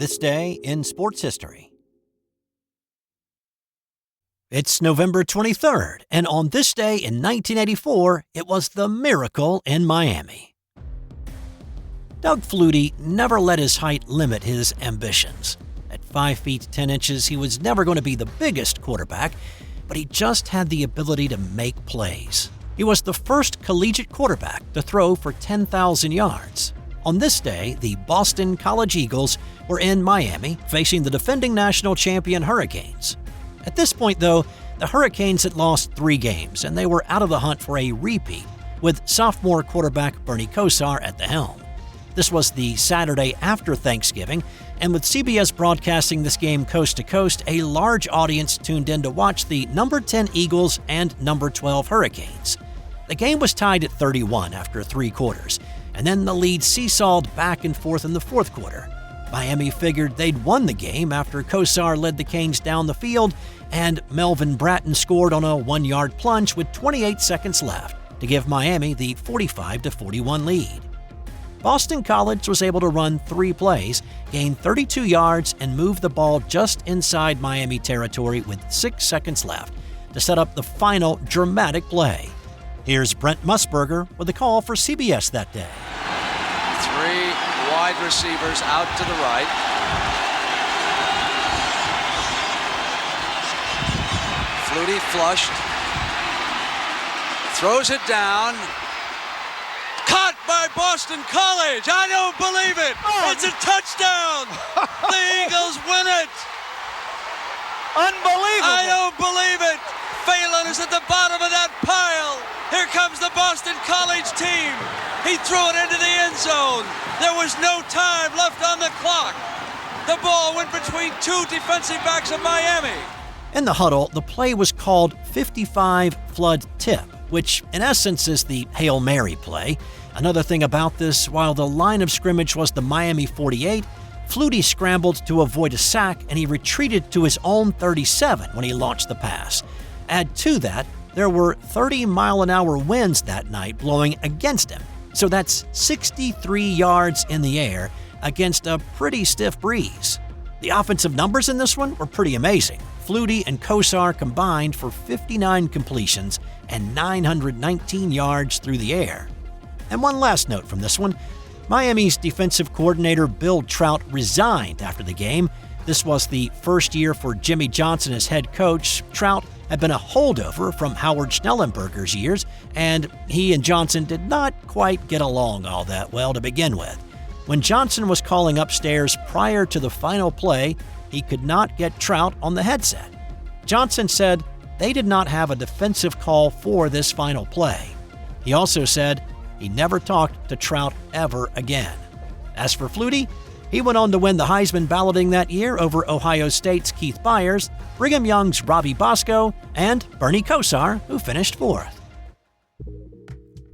This day in sports history. It's November 23rd, and on this day in 1984, it was the Miracle in Miami. Doug Flutie never let his height limit his ambitions. At 5 feet 10 inches, he was never going to be the biggest quarterback, but he just had the ability to make plays. He was the first collegiate quarterback to throw for 10,000 yards. On this day, the Boston College Eagles were in Miami facing the defending national champion Hurricanes. At this point, though, the Hurricanes had lost 3 games, and they were out of the hunt for a repeat, with sophomore quarterback Bernie Kosar at the helm. This was the Saturday after Thanksgiving, and with CBS broadcasting this game coast to coast, a large audience tuned in to watch the number 10 Eagles and number 12 Hurricanes. The game was tied at 31 after 3 quarters, and then the lead seesawed back and forth in the 4th quarter. Miami figured they'd won the game after Kosar led the Canes down the field, and Melvin Bratton scored on a 1-yard plunge with 28 seconds left to give Miami the 45-41 lead. Boston College was able to run 3 plays, gain 32 yards, and move the ball just inside Miami territory with 6 seconds left to set up the final dramatic play. Here's Brent Musburger with a call for CBS that day. 3 wide receivers out to the right. Flutie flushed. Throws it down. Caught by Boston College. I don't believe it. It's a touchdown. The Eagles win it. Unbelievable. I don't believe it. Phelan is at the bottom of that pile. Here comes the Boston College team. He threw it into the end zone. There was no time left on the clock. The ball went between 2 defensive backs of Miami. In the huddle, the play was called 55 flood tip, which in essence is the Hail Mary play. Another thing about this, while the line of scrimmage was the Miami 48, Flutie scrambled to avoid a sack and he retreated to his own 37 when he launched the pass. Add to that, there were 30-mile-an-hour winds that night blowing against him, so that's 63 yards in the air against a pretty stiff breeze. The offensive numbers in this one were pretty amazing. Flutie and Kosar combined for 59 completions and 919 yards through the air. And one last note from this one, Miami's defensive coordinator Bill Trout resigned after the game. This was the first year for Jimmy Johnson as head coach. Trout had been a holdover from Howard Schnellenberger's years, and he and Johnson did not quite get along all that well to begin with. When Johnson was calling upstairs prior to the final play, he could not get Trout on the headset. Johnson said they did not have a defensive call for this final play. He also said he never talked to Trout ever again. As for Flutie, he went on to win the Heisman balloting that year over Ohio State's Keith Byers, Brigham Young's Robbie Bosco, and Bernie Kosar, who finished 4th.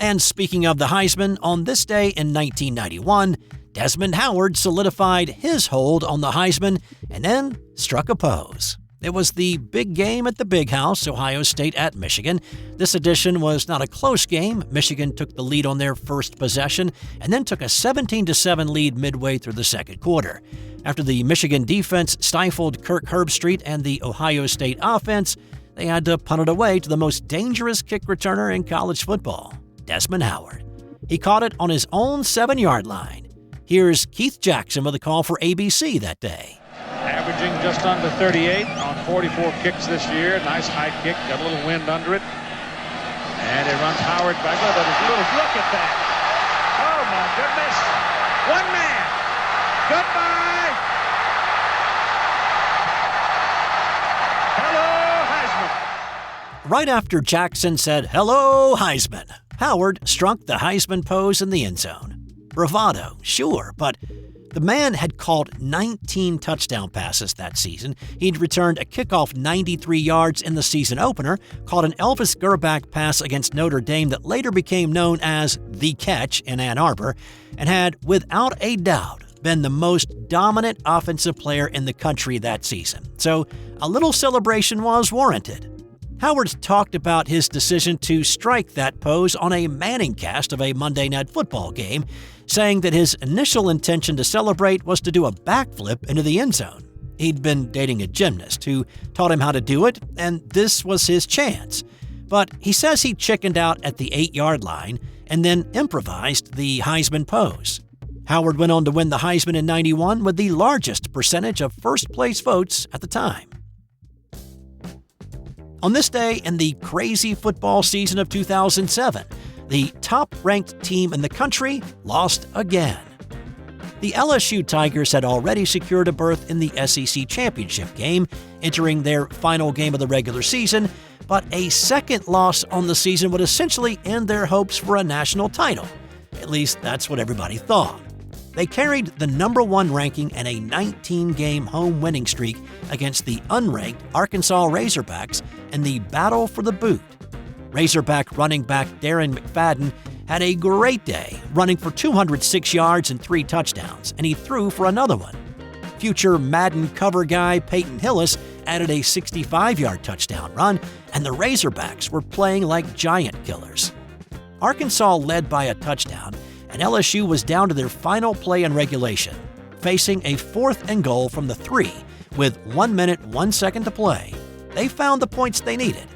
And speaking of the Heisman, on this day in 1991, Desmond Howard solidified his hold on the Heisman and then struck a pose. It was the big game at the Big House, Ohio State at Michigan. This edition was not a close game. Michigan took the lead on their first possession and then took a 17-7 lead midway through the 2nd quarter. After the Michigan defense stifled Kirk Herbstreit and the Ohio State offense, they had to punt it away to the most dangerous kick returner in college football, Desmond Howard. He caught it on his own 7-yard line. Here's Keith Jackson with a call for ABC that day. Averaging just under 38 on 44 kicks this year. Nice high kick, got a little wind under it. And it runs Howard back. Look at that. Oh my goodness. One man. Goodbye. Hello, Heisman. Right after Jackson said, "Hello, Heisman," Howard struck the Heisman pose in the end zone. Bravado, sure, but the man had caught 19 touchdown passes that season. He'd returned a kickoff 93 yards in the season opener, caught an Elvis Grbac pass against Notre Dame that later became known as The Catch in Ann Arbor, and had, without a doubt, been the most dominant offensive player in the country that season. So a little celebration was warranted. Howard talked about his decision to strike that pose on a Manning cast of a Monday Night Football game, saying that his initial intention to celebrate was to do a backflip into the end zone. He'd been dating a gymnast who taught him how to do it, and this was his chance. But he says he chickened out at the 8-yard line and then improvised the Heisman pose. Howard went on to win the Heisman in '91 with the largest percentage of first-place votes at the time. On this day in the crazy football season of 2007, the top-ranked team in the country lost again. The LSU Tigers had already secured a berth in the SEC championship game, entering their final game of the regular season, but a second loss on the season would essentially end their hopes for a national title. At least that's what everybody thought. They carried the #1 ranking and a 19-game home winning streak against the unranked Arkansas Razorbacks in the battle for the boot. Razorback running back Darren McFadden had a great day, running for 206 yards and 3 touchdowns, and he threw for another one. Future Madden cover guy Peyton Hillis added a 65-yard touchdown run, and the Razorbacks were playing like giant killers. Arkansas led by a touchdown, and LSU was down to their final play in regulation, facing a 4th and goal from the 3 with 1 minute, 1 second to play. They found the points they needed.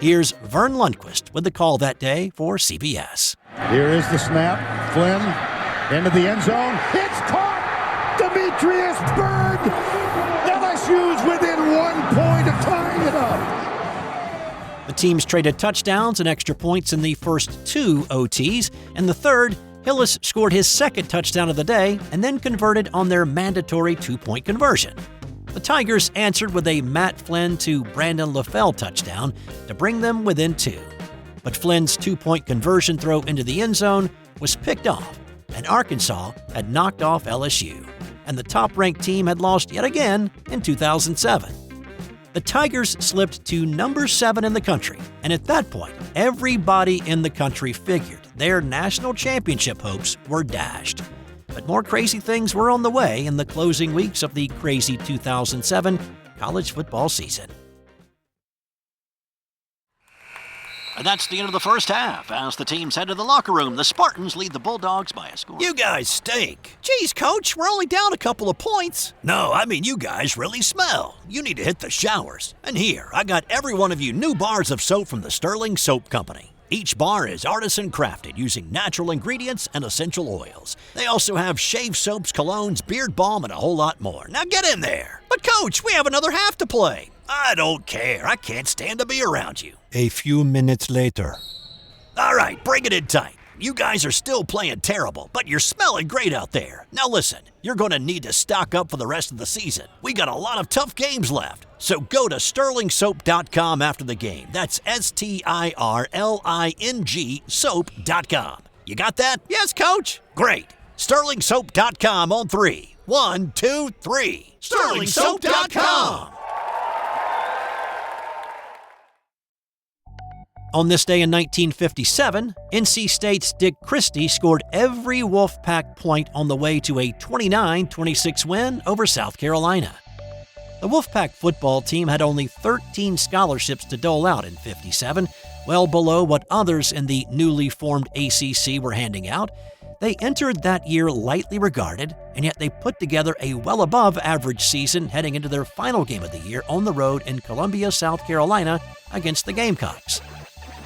Here's Vern Lundquist with the call that day for CBS. Here is the snap. Flynn into the end zone. It's caught! Demetrius Byrd! LSU's within 1 point of tying it up. The teams traded touchdowns and extra points in the first 2 OTs. In the third, Hillis scored his second touchdown of the day and then converted on their mandatory 2-point conversion. The Tigers answered with a Matt Flynn to Brandon LaFell touchdown to bring them within 2. But Flynn's 2-point conversion throw into the end zone was picked off, and Arkansas had knocked off LSU, and the top-ranked team had lost yet again in 2007. The Tigers slipped to number 7 in the country, and at that point, everybody in the country figured their national championship hopes were dashed. But more crazy things were on the way in the closing weeks of the crazy 2007 college football season. And that's the end of the first half. As the teams head to the locker room, the Spartans lead the Bulldogs by a score. You guys stink. Geez, Coach, we're only down a couple of points. No, I mean you guys really smell. You need to hit the showers. And here, I got every one of you new bars of soap from the Sterling Soap Company. Each bar is artisan crafted using natural ingredients and essential oils. They also have shave soaps, colognes, beard balm, and a whole lot more. Now get in there. But Coach, we have another half to play. I don't care. I can't stand to be around you. A few minutes later. All right, bring it in tight. You guys are still playing terrible, but you're smelling great out there. Now listen, you're going to need to stock up for the rest of the season. We got a lot of tough games left. So go to sterlingsoap.com after the game. That's STIRLING soap.com. You got that? Yes, Coach. Great. sterlingsoap.com on 3. 1, 2, 3. sterlingsoap.com. On this day in 1957, NC State's Dick Christie scored every Wolfpack point on the way to a 29-26 win over South Carolina. The Wolfpack football team had only 13 scholarships to dole out in '57, well below what others in the newly formed ACC were handing out. They entered that year lightly regarded, and yet they put together a well above average season heading into their final game of the year on the road in Columbia, South Carolina against the Gamecocks.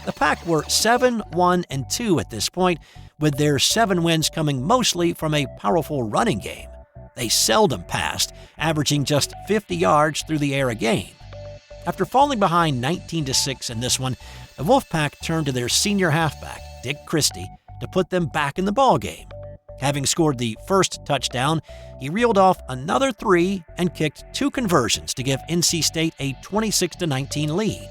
The Pack were 7-1-2 at this point, with their 7 wins coming mostly from a powerful running game. They seldom passed, averaging just 50 yards through the air a game. After falling behind 19-6 in this one, the Wolfpack turned to their senior halfback, Dick Christie, to put them back in the ballgame. Having scored the first touchdown, he reeled off another 3 and kicked 2 conversions to give NC State a 26-19 lead.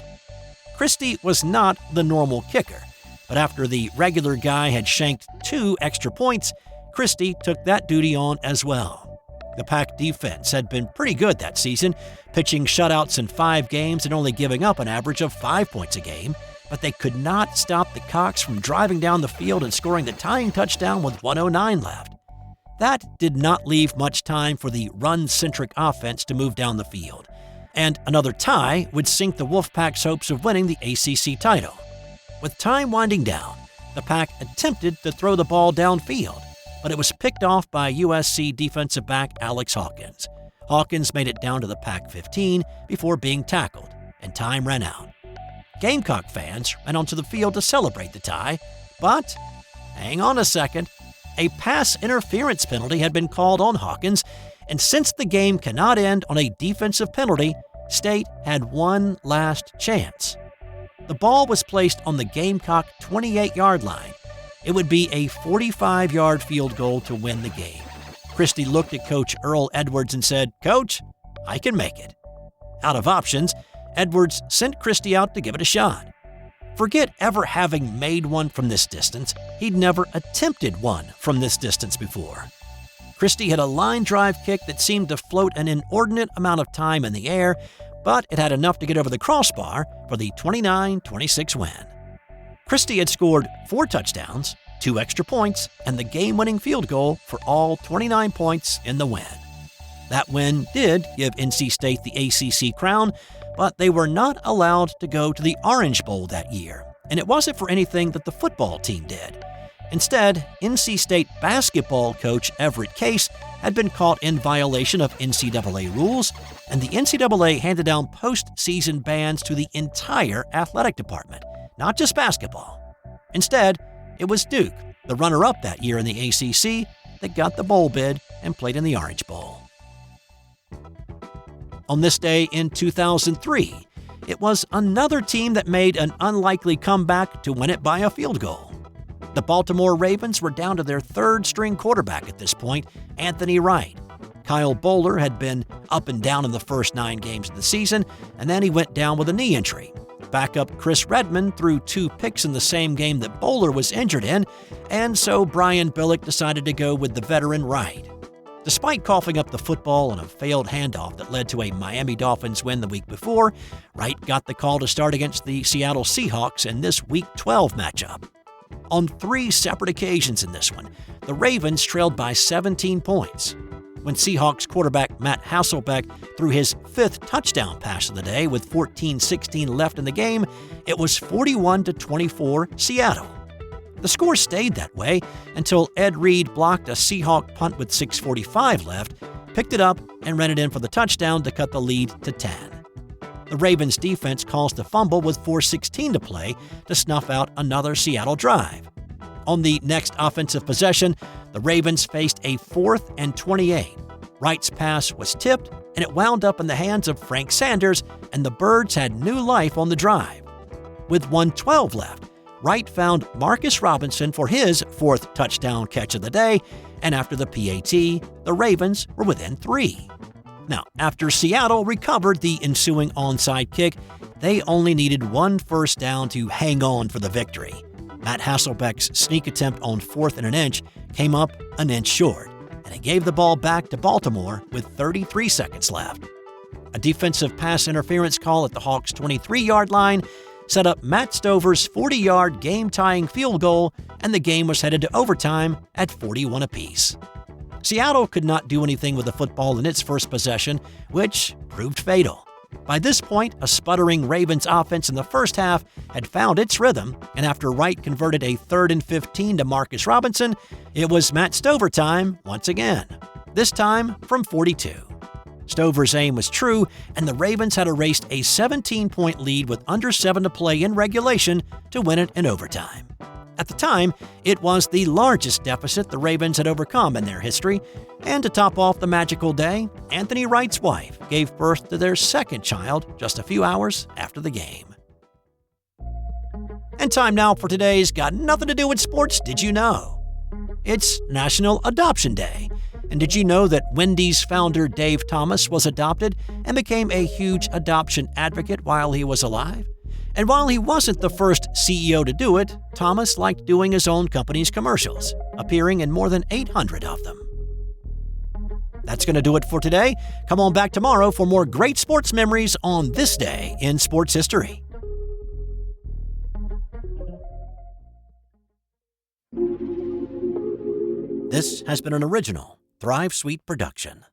Christie was not the normal kicker, but after the regular guy had shanked 2 extra points, Christie took that duty on as well. The Pack defense had been pretty good that season, pitching shutouts in 5 games and only giving up an average of 5 points a game, but they could not stop the Cocks from driving down the field and scoring the tying touchdown with 1:09 left. That did not leave much time for the run-centric offense to move down the field. And another tie would sink the Wolfpack's hopes of winning the ACC title. With time winding down, the Pack attempted to throw the ball downfield, but it was picked off by USC defensive back Alex Hawkins. Hawkins made it down to the Pack 15 before being tackled, and time ran out. Gamecock fans ran onto the field to celebrate the tie, but hang on a second. A pass interference penalty had been called on Hawkins, and since the game cannot end on a defensive penalty, State had one last chance. The ball was placed on the Gamecock 28-yard line. It would be a 45-yard field goal to win the game. Christie looked at Coach Earl Edwards and said, "Coach, I can make it." Out of options, Edwards sent Christie out to give it a shot. Forget ever having made one from this distance. He'd never attempted one from this distance before. Christie had a line drive kick that seemed to float an inordinate amount of time in the air, but it had enough to get over the crossbar for the 29-26 win. Christie had scored 4 touchdowns, 2 extra points, and the game-winning field goal for all 29 points in the win. That win did give NC State the ACC crown, but they were not allowed to go to the Orange Bowl that year, and it wasn't for anything that the football team did. Instead, NC State basketball coach Everett Case had been caught in violation of NCAA rules, and the NCAA handed down postseason bans to the entire athletic department, not just basketball. Instead, it was Duke, the runner-up that year in the ACC, that got the bowl bid and played in the Orange Bowl. On this day in 2003, it was another team that made an unlikely comeback to win it by a field goal. The Baltimore Ravens were down to their third-string quarterback at this point, Anthony Wright. Kyle Bowler had been up and down in the first 9 games of the season, and then he went down with a knee injury. Backup Chris Redmond threw 2 picks in the same game that Bowler was injured in, and so Brian Billick decided to go with the veteran Wright. Despite coughing up the football on a failed handoff that led to a Miami Dolphins win the week before, Wright got the call to start against the Seattle Seahawks in this Week 12 matchup. On 3 separate occasions in this one, the Ravens trailed by 17 points. When Seahawks quarterback Matt Hasselbeck threw his 5th touchdown pass of the day with 14:16 left in the game, it was 41-24 Seattle. The score stayed that way until Ed Reed blocked a Seahawk punt with 6:45 left, picked it up, and ran it in for the touchdown to cut the lead to 10. The Ravens' defense caused a fumble with 4:16 to play to snuff out another Seattle drive. On the next offensive possession, the Ravens faced a 4th and 28. Wright's pass was tipped, and it wound up in the hands of Frank Sanders, and the Birds had new life on the drive. With 1:12 left, Wright found Marcus Robinson for his 4th touchdown catch of the day, and after the PAT, the Ravens were within 3. Now, after Seattle recovered the ensuing onside kick, they only needed 1 first down to hang on for the victory. Matt Hasselbeck's sneak attempt on 4th and an inch came up an inch short, and it gave the ball back to Baltimore with 33 seconds left. A defensive pass interference call at the Hawks' 23-yard line set up Matt Stover's 40-yard game-tying field goal, and the game was headed to overtime at 41 apiece. Seattle could not do anything with the football in its first possession, which proved fatal. By this point, a sputtering Ravens offense in the first half had found its rhythm, and after Wright converted a 3rd and 15 to Marcus Robinson, it was Matt Stover time once again, this time from 42. Stover's aim was true, and the Ravens had erased a 17-point lead with under 7 to play in regulation to win it in overtime. At the time, it was the largest deficit the Ravens had overcome in their history, and to top off the magical day, Anthony Wright's wife gave birth to their 2nd child just a few hours after the game. And time now for today's Got Nothing to Do with Sports Did You Know? It's National Adoption Day. And did you know that Wendy's founder Dave Thomas was adopted and became a huge adoption advocate while he was alive? And while he wasn't the first CEO to do it, Thomas liked doing his own company's commercials, appearing in more than 800 of them. That's going to do it for today. Come on back tomorrow for more great sports memories on this day in sports history. This has been an original Thrive Suite production.